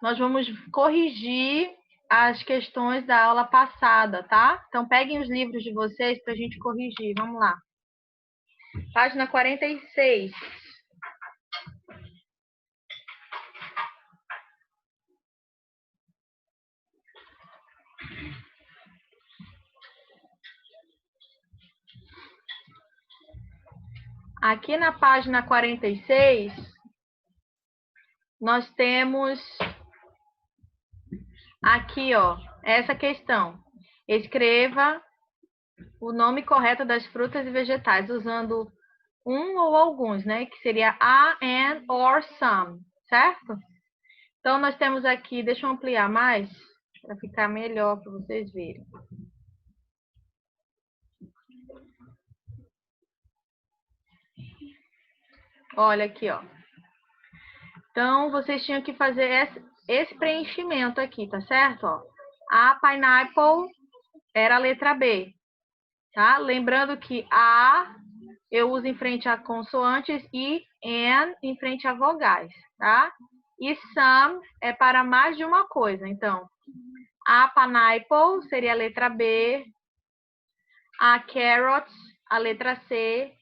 nós vamos corrigir as questões da aula passada, tá? Então, peguem os livros de vocês para a gente corrigir. Vamos lá. Página 46. Aqui na página 46, nós temos aqui, ó, essa questão. Escreva o nome correto das frutas e vegetais, usando um ou alguns, né? Que seria a, an, or, some, certo? Então, nós temos aqui, deixa eu ampliar mais, para ficar melhor para vocês verem. Olha aqui, ó. Então, vocês tinham que fazer esse preenchimento aqui, tá certo? Ó, a pineapple era a letra B, tá? Lembrando que a eu uso em frente a consoantes e an em frente a vogais, tá? E some é para mais de uma coisa. Então, a pineapple seria a letra B, a carrots, a letra C,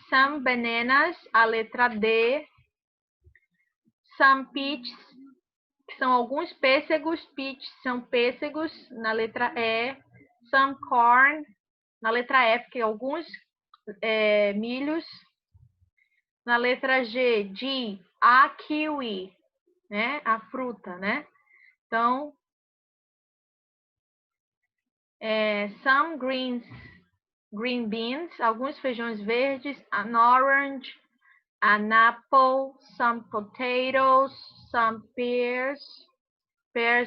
some bananas, a letra D, some peaches, que são alguns pêssegos, peaches são pêssegos, na letra E, some corn, na letra F, que alguns milhos, na letra G, a kiwi, né? A fruta, né? Então, some green beans, alguns feijões verdes, an orange, an apple, some potatoes, some pears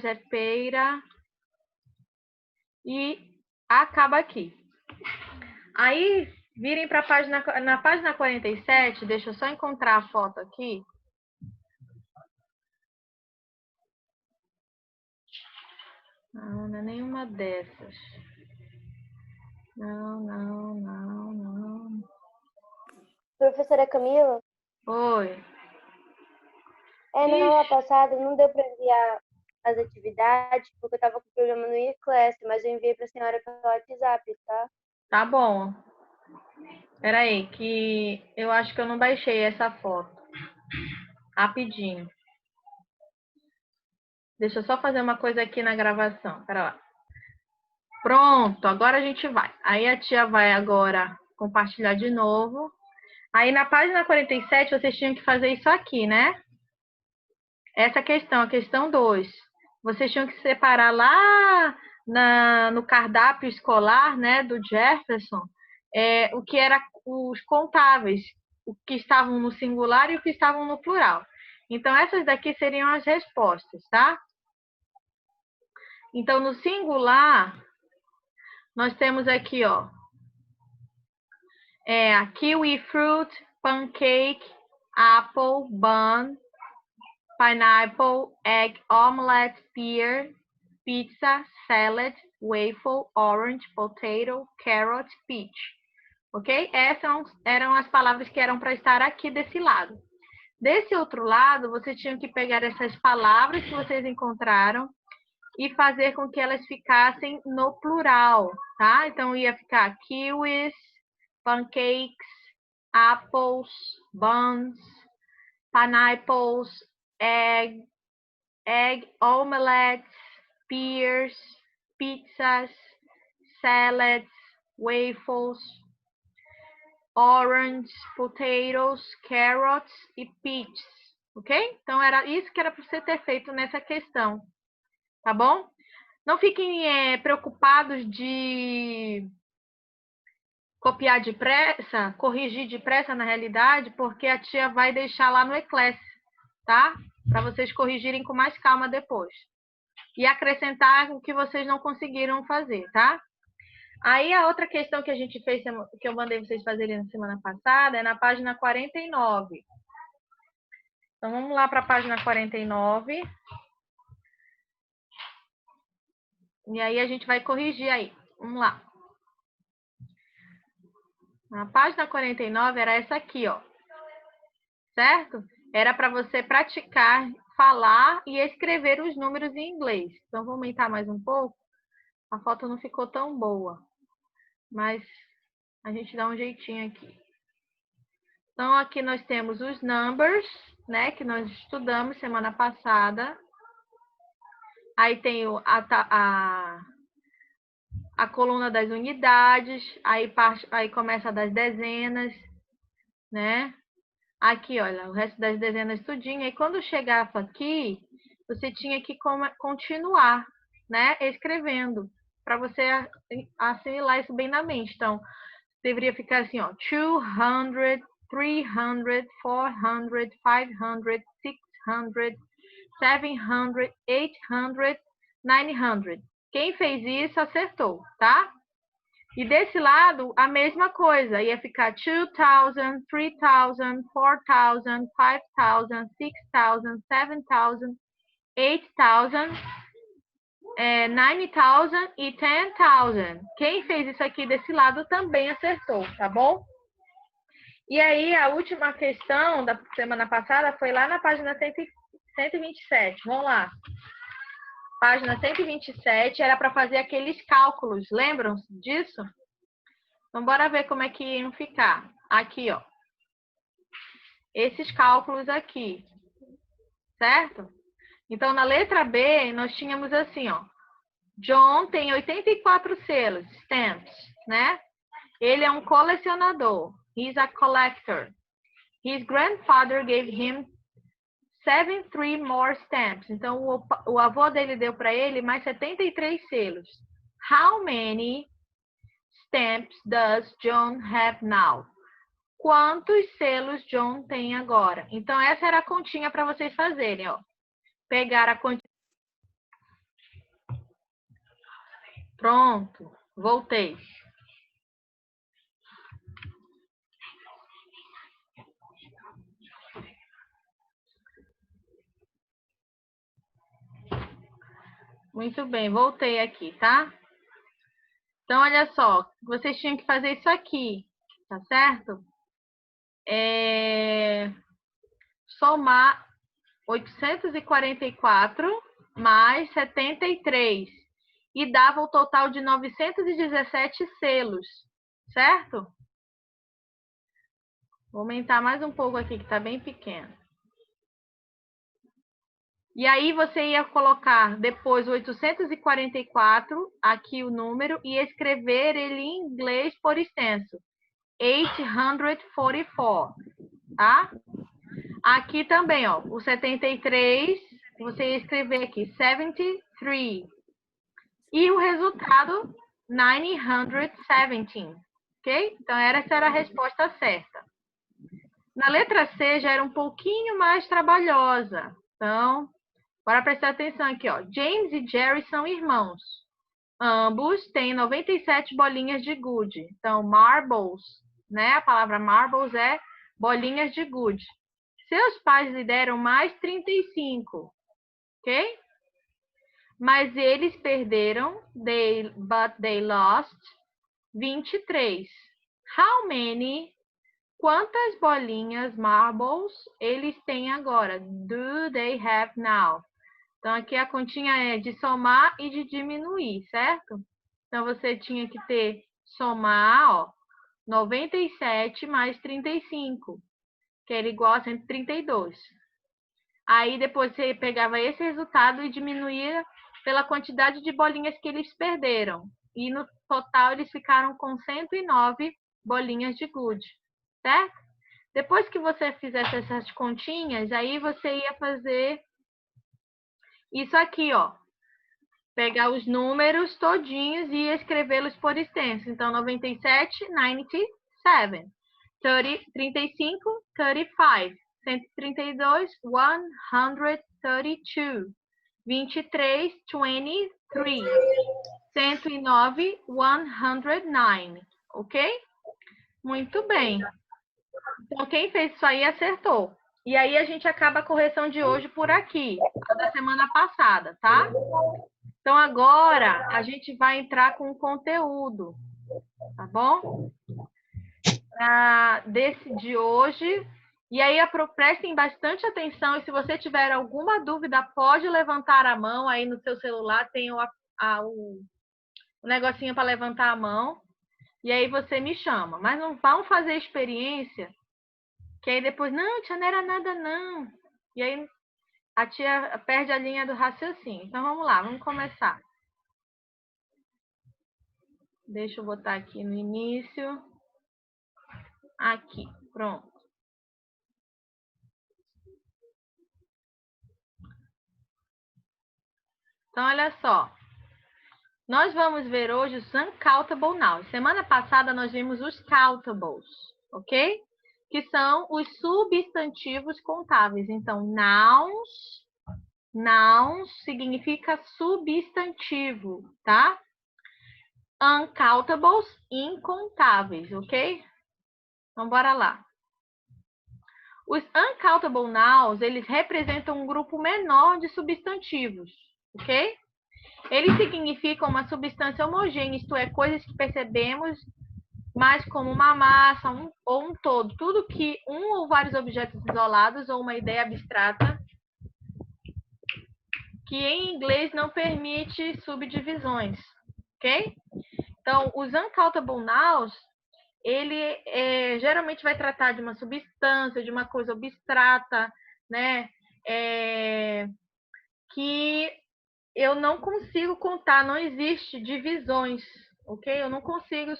é pera, e acaba aqui. Aí, virem para a página, na página 47, deixa eu só encontrar a foto aqui. Não é nenhuma dessas. Não. Professora Camila? Oi. Na aula passada não deu para enviar as atividades, porque eu estava com problema no e-class, mas eu enviei para a senhora pelo WhatsApp, tá? Tá bom. Espera aí, que eu acho que eu não baixei essa foto. Rapidinho. Deixa eu só fazer uma coisa aqui na gravação. Pera lá. Pronto, agora a gente vai. Aí a tia vai agora compartilhar de novo. Aí na página 47, vocês tinham que fazer isso aqui, né? Essa questão, a questão 2. Vocês tinham que separar lá no cardápio escolar, né, do Jefferson, o que era os contáveis, o que estavam no singular e o que estavam no plural. Então, essas daqui seriam as respostas, tá? Então, no singular, nós temos aqui, ó, a kiwi fruit, pancake, apple, bun, pineapple, egg, omelette, pear, pizza, salad, waffle, orange, potato, carrot, peach. Ok? Essas eram as palavras que eram para estar aqui desse lado. Desse outro lado, vocês tinham que pegar essas palavras que vocês encontraram e fazer com que elas ficassem no plural, tá? Então, ia ficar kiwis, pancakes, apples, buns, pineapples, egg, omelettes, pears, pizzas, salads, waffles, orange, potatoes, carrots e peaches, ok? Então, era isso que era para você ter feito nessa questão, tá bom? Não fiquem preocupados de copiar depressa, corrigir depressa na realidade, porque a tia vai deixar lá no e-class, tá? Para vocês corrigirem com mais calma depois. E acrescentar o que vocês não conseguiram fazer, tá? Aí a outra questão que a gente fez, que eu mandei vocês fazerem na semana passada, é na página 49. Então, vamos lá para a página 49. E aí a gente vai corrigir aí. Vamos lá. Na página 49 era essa aqui, ó. Certo? Era para você praticar, falar e escrever os números em inglês. Então, vou aumentar mais um pouco. A foto não ficou tão boa, mas a gente dá um jeitinho aqui. Então, aqui nós temos os numbers, né, que nós estudamos semana passada. Aí tem a coluna das unidades, aí começa das dezenas, né? Aqui, olha, o resto das dezenas tudinho. E quando chegava aqui, você tinha que continuar, né, escrevendo, para você assimilar isso bem na mente. Então, deveria ficar assim, ó, 200, 300, 400, 500, 600, 700, 800, 900. Quem fez isso acertou, tá? E desse lado, a mesma coisa. Ia ficar 2,000, 3,000, 4,000, 5,000, 6,000, 7,000, 8,000, 9,000 e 10,000. Quem fez isso aqui desse lado também acertou, tá bom? E aí, a última questão da semana passada foi lá na página 127. Vamos lá. Página 127 era para fazer aqueles cálculos. Lembram disso? Então, bora ver como é que iam ficar. Aqui, ó. Esses cálculos aqui. Certo? Então, na letra B, nós tínhamos assim, ó. John tem 84 selos, stamps, né? Ele é um colecionador. He's a collector. His grandfather gave him 73 more stamps. Então, o avô dele deu para ele mais 73 selos. How many stamps does John have now? Quantos selos John tem agora? Então, essa era a continha para vocês fazerem, ó. Pegar a continha. Pronto, voltei. Muito bem, voltei aqui, tá? Então, olha só, vocês tinham que fazer isso aqui, tá certo? Somar 844 mais 73 e dava o total de 917 selos, certo? Vou aumentar mais um pouco aqui, que está bem pequeno. E aí você ia colocar depois o 844, aqui o número, e escrever ele em inglês por extenso. 844, tá? Aqui também, ó, o 73, você ia escrever aqui 73. E o resultado, 917, ok? Então, essa era a resposta certa. Na letra C já era um pouquinho mais trabalhosa. Então, bora prestar atenção aqui, ó. James e Jerry são irmãos. Ambos têm 97 bolinhas de gude. Então, marbles, né? A palavra marbles é bolinhas de gude. Seus pais lhe deram mais 35, ok? Mas eles perderam, but they lost 23. How many? Quantas bolinhas, marbles, eles têm agora? Do they have now? Então, aqui a continha é de somar e de diminuir, certo? Então, você tinha que somar, ó, 97 mais 35, que era igual a 132. Aí, depois você pegava esse resultado e diminuía pela quantidade de bolinhas que eles perderam. E, no total, eles ficaram com 109 bolinhas de gude, certo? Depois que você fizesse essas continhas, aí você ia fazer isso aqui, ó. Pegar os números todinhos e escrevê-los por extenso. Então, 97, 97. 35, 35. 132, 132. 23, 23. 109, 109. Ok? Muito bem. Então, quem fez isso aí acertou. E aí, a gente acaba a correção de hoje por aqui, a da semana passada, tá? Então, agora, a gente vai entrar com o conteúdo, tá bom? Desse de hoje, E aí, prestem bastante atenção e se você tiver alguma dúvida, pode levantar a mão. Aí no seu celular tem o negocinho para levantar a mão. E aí você me chama. Mas não vão fazer experiência, que aí depois, não, tia, não era nada não. E aí a tia perde a linha do raciocínio. Então vamos lá, vamos começar. Deixa eu botar aqui no início. Aqui, pronto. Então, olha só. Nós vamos ver hoje os uncountable nouns. Semana passada nós vimos os countables, ok? Que são os substantivos contáveis. Então, nouns significa substantivo, tá? Uncountables, incontáveis, ok? Então, bora lá. Os uncountable nouns, eles representam um grupo menor de substantivos, ok? Eles significam uma substância homogênea, isto é, coisas que percebemos mais como uma massa ou um todo. Tudo que um ou vários objetos isolados ou uma ideia abstrata que em inglês não permite subdivisões, ok? Então, os uncountable nouns, ele geralmente vai tratar de uma substância, de uma coisa abstrata, né? Que eu não consigo contar, não existe divisões, ok? Eu não consigo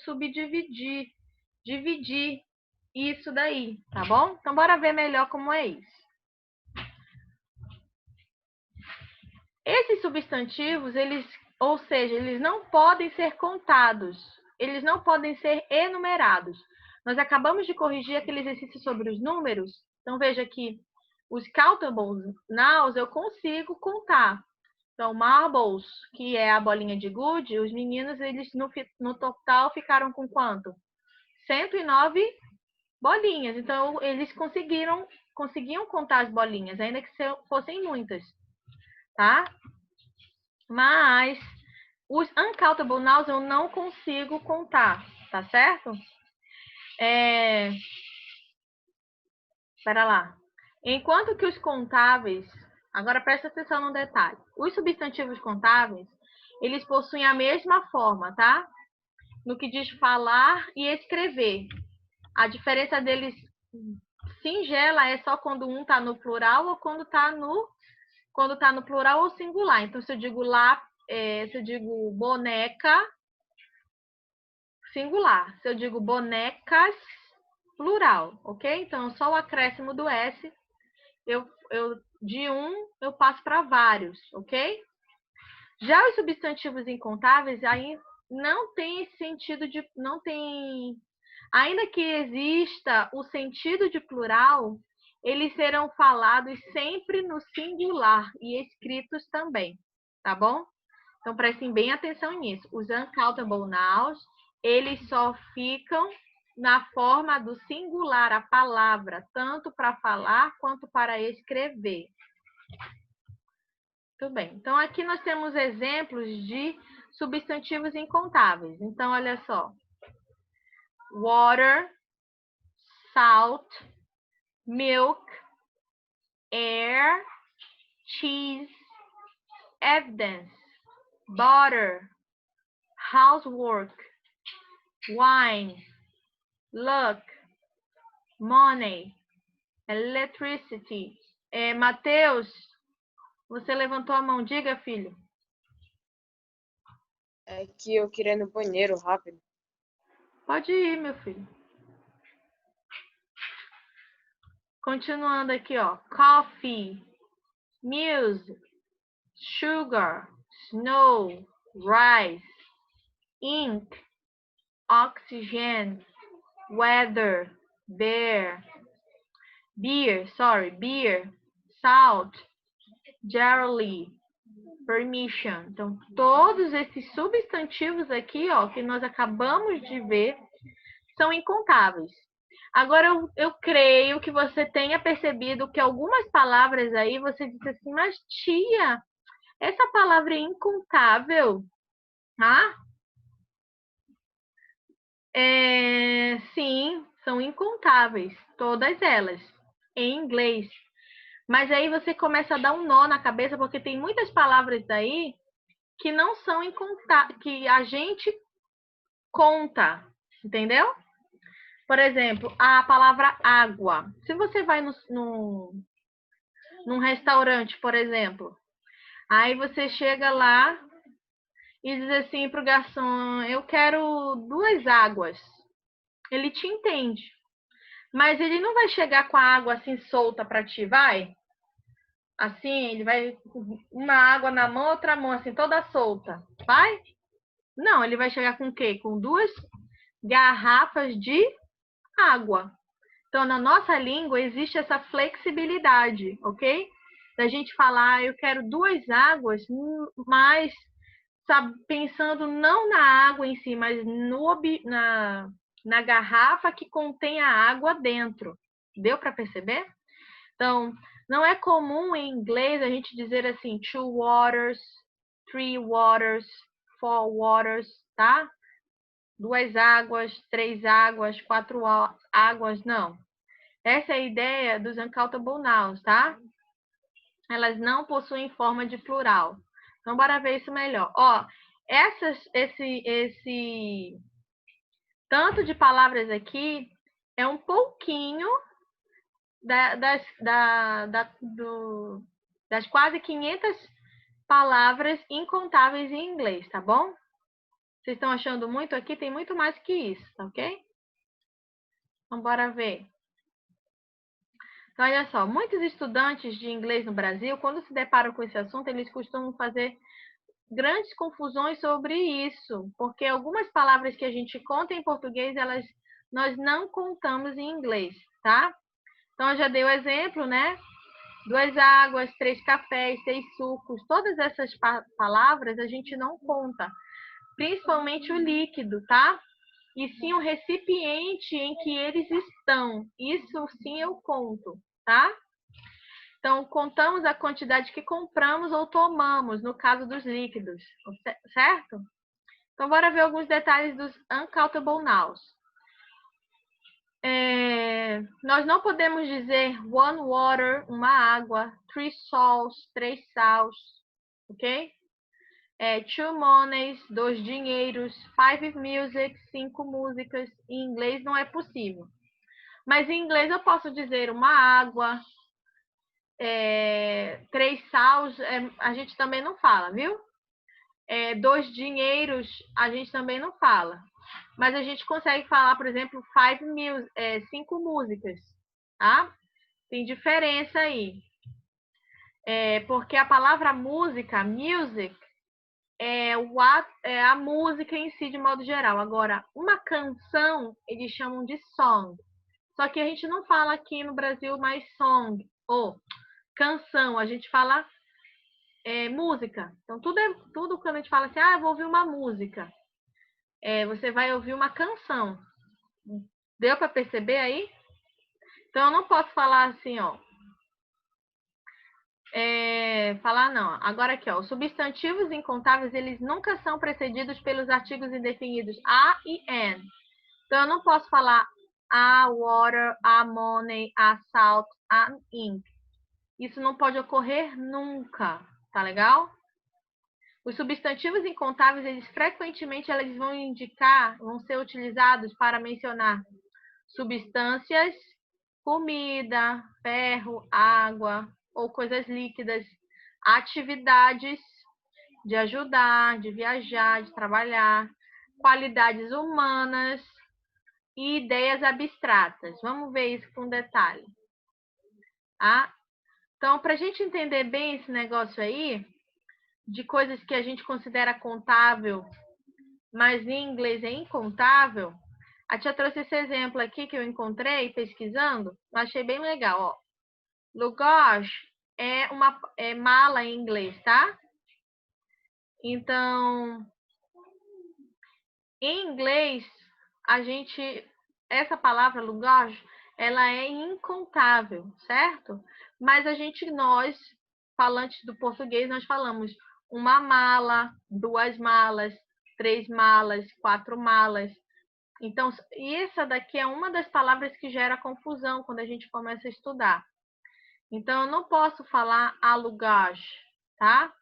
dividir isso daí, tá bom? Então, bora ver melhor como é isso. Esses substantivos, ou seja, eles não podem ser contados, eles não podem ser enumerados. Nós acabamos de corrigir aquele exercício sobre os números, então veja que os countable nouns eu consigo contar. Então, marbles, que é a bolinha de gude, os meninos, eles no total ficaram com quanto? 109 bolinhas. Então, eles conseguiam contar as bolinhas, ainda que fossem muitas, tá? Mas os uncountable nouns eu não consigo contar, tá certo? Espera lá. Enquanto que os contáveis, agora presta atenção no detalhe. Os substantivos contáveis, eles possuem a mesma forma, tá? No que diz falar e escrever. A diferença deles singela é só quando um tá no plural ou quando tá no plural ou singular. Então, se eu digo se eu digo boneca, singular. Se eu digo bonecas, plural, ok? Então, só o acréscimo do S, de um, eu passo para vários, ok? Já os substantivos incontáveis, aí não tem esse sentido de... não tem... Ainda que exista o sentido de plural, eles serão falados sempre no singular e escritos também, tá bom? Então, prestem bem atenção nisso. Os uncountable nouns, eles só ficam na forma do singular, a palavra, tanto para falar quanto para escrever. Tudo bem. Então, aqui nós temos exemplos de substantivos incontáveis. Então, olha só. Water, salt, milk, air, cheese, evidence, butter, housework, wine, luck, money, electricity. Mateus, você levantou a mão. Diga, filho. É que eu queria ir no banheiro rápido. Pode ir, meu filho. Continuando aqui, ó. Coffee, music, sugar, snow, rice, ink, oxygen, weather, beer, salt, jelly, permission. Então, todos esses substantivos aqui, ó, que nós acabamos de ver, são incontáveis. Agora, eu creio que você tenha percebido que algumas palavras aí, você disse assim, mas tia, essa palavra é incontável, tá? Sim, são incontáveis, todas elas. em inglês. Mas aí você começa a dar um nó na cabeça, porque tem muitas palavras aí que não são em contar, que a gente conta, entendeu? Por exemplo, a palavra água. Se você vai num restaurante, por exemplo, aí você chega lá e diz assim pro garçom, eu quero 2 águas. Ele te entende. Mas ele não vai chegar com a água assim solta para ti, vai? Assim, ele vai uma água na mão, outra mão assim, toda solta. Vai? Não, ele vai chegar com o quê? Com 2 garrafas de água. Então, na nossa língua existe essa flexibilidade, ok? Da gente falar, eu quero 2 águas, mas sabe, pensando não na água em si, mas na garrafa que contém a água dentro. Deu para perceber? Então, não é comum em inglês a gente dizer assim, 2 waters, 3 waters, 4 waters, tá? 2 águas, 3 águas, 4 águas, não. Essa é a ideia dos uncountable nouns, tá? Elas não possuem forma de plural. Então, bora ver isso melhor. Ó, esse tanto de palavras aqui é um pouquinho das quase 500 palavras incontáveis em inglês, tá bom? Vocês estão achando muito aqui? Tem muito mais que isso, tá ok? Então, bora ver. Então, olha só, muitos estudantes de inglês no Brasil, quando se deparam com esse assunto, eles costumam fazer grandes confusões sobre isso, porque algumas palavras que a gente conta em português, nós não contamos em inglês, tá? Então, eu já dei o exemplo, né? 2 águas, 3 cafés, 6 sucos, todas essas palavras a gente não conta, principalmente o líquido, tá? E sim o recipiente em que eles estão. Isso sim eu conto, tá? Então, contamos a quantidade que compramos ou tomamos, no caso dos líquidos, certo? Então, bora ver alguns detalhes dos uncountable nouns. Nós não podemos dizer 1 water, uma água, 3 salts, 3 sals, ok? 2 monies, 2 dinheiros, 5 music, 5 músicas. Em inglês não é possível. Mas em inglês eu posso dizer uma água, 3 sals, a gente também não fala, viu? 2 dinheiros, a gente também não fala. Mas a gente consegue falar, por exemplo, 5 músicas, tá? Tem diferença aí. Porque a palavra música, music, é a música em si, de modo geral. Agora, uma canção, eles chamam de song. Só que a gente não fala aqui no Brasil mais song, ou canção, a gente fala música. Então, tudo quando a gente fala assim, eu vou ouvir uma música. Você vai ouvir uma canção. Deu para perceber aí? Então, eu não posso falar assim, ó. Falar não. Agora aqui, ó. Os substantivos incontáveis, eles nunca são precedidos pelos artigos indefinidos a e an. Então, eu não posso falar a water, a money, a salt, a ink. Isso não pode ocorrer nunca, tá legal? Os substantivos incontáveis, eles frequentemente eles vão ser utilizados para mencionar substâncias, comida, ferro, água ou coisas líquidas, atividades de ajudar, de viajar, de trabalhar, qualidades humanas e ideias abstratas. Vamos ver isso com detalhe. Tá? Então, para a gente entender bem esse negócio aí, de coisas que a gente considera contável, mas em inglês é incontável, a tia trouxe esse exemplo aqui que eu encontrei pesquisando, eu achei bem legal, ó. Luggage é mala em inglês, tá? Então, em inglês, essa palavra luggage, ela é incontável, certo? Mas nós, falantes do português, nós falamos uma mala, 2 malas, 3 malas, 4 malas. Então, essa daqui é uma das palavras que gera confusão quando a gente começa a estudar. Então, eu não posso falar a lugares, tá?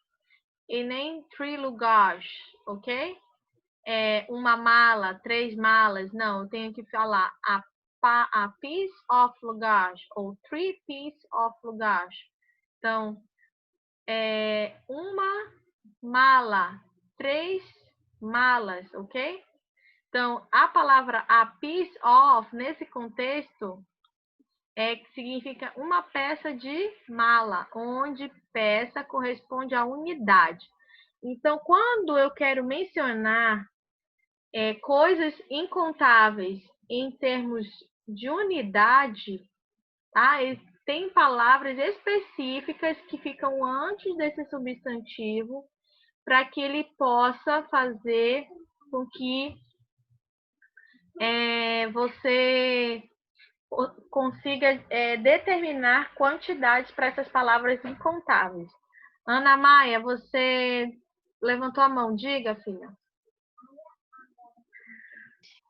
E nem 3 lugares, ok? Uma mala, 3 malas. Não, eu tenho que falar a piece of luggage ou 3 piece of luggage. Então, uma mala, 3 malas, ok? Então, a palavra a piece of, nesse contexto, significa uma peça de mala, onde peça corresponde à unidade. Então, quando eu quero mencionar coisas incontáveis em termos de unidade, tá? Tem palavras específicas que ficam antes desse substantivo para que ele possa fazer com que você consiga determinar quantidades para essas palavras incontáveis. Ana Maia, você levantou a mão. Diga, filha.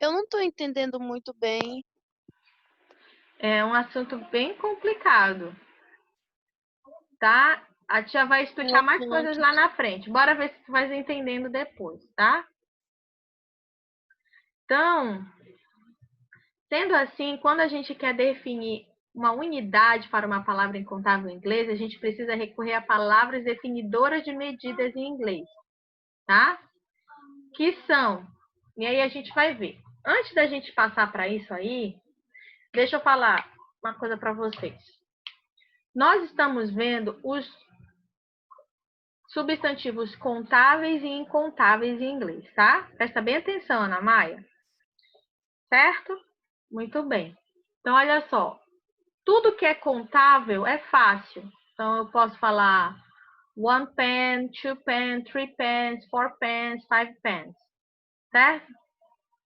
Eu não estou entendendo muito bem. É um assunto bem complicado, tá? A tia vai explicar mais coisas lá na frente. Bora ver se tu vai entendendo depois, tá? Então, sendo assim, quando a gente quer definir uma unidade para uma palavra incontável em inglês, a gente precisa recorrer a palavras definidoras de medidas em inglês, tá? Que são, e aí a gente vai ver. Antes da gente passar para isso aí, deixa eu falar uma coisa para vocês. Nós estamos vendo os substantivos contáveis e incontáveis em inglês, tá? Presta bem atenção, Ana Maia. Certo? Muito bem. Então, olha só. Tudo que é contável é fácil. Então, eu posso falar 1 pen, 2 pen, 3 pens, 4 pens, 5 pens. Certo?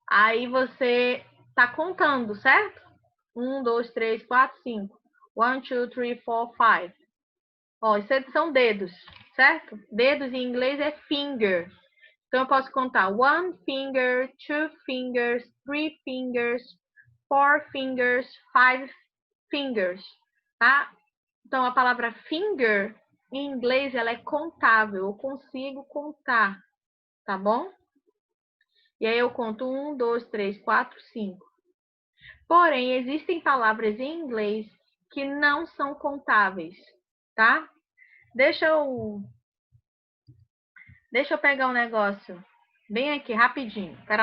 Aí você está contando, certo? 1, 2, 3, 4, 5. 1, 2, 3, 4, 5. Ó, isso são dedos, certo? Dedos em inglês é finger. Então, eu posso contar 1 finger, 2 fingers, 3 fingers, 4 fingers, 5 fingers, tá? Então, a palavra finger, em inglês, ela é contável. Eu consigo contar, tá bom? E aí, eu conto 1, 2, 3, 4, 5. Porém, existem palavras em inglês que não são contáveis, tá? Deixa eu pegar um negócio bem aqui, rapidinho. Pera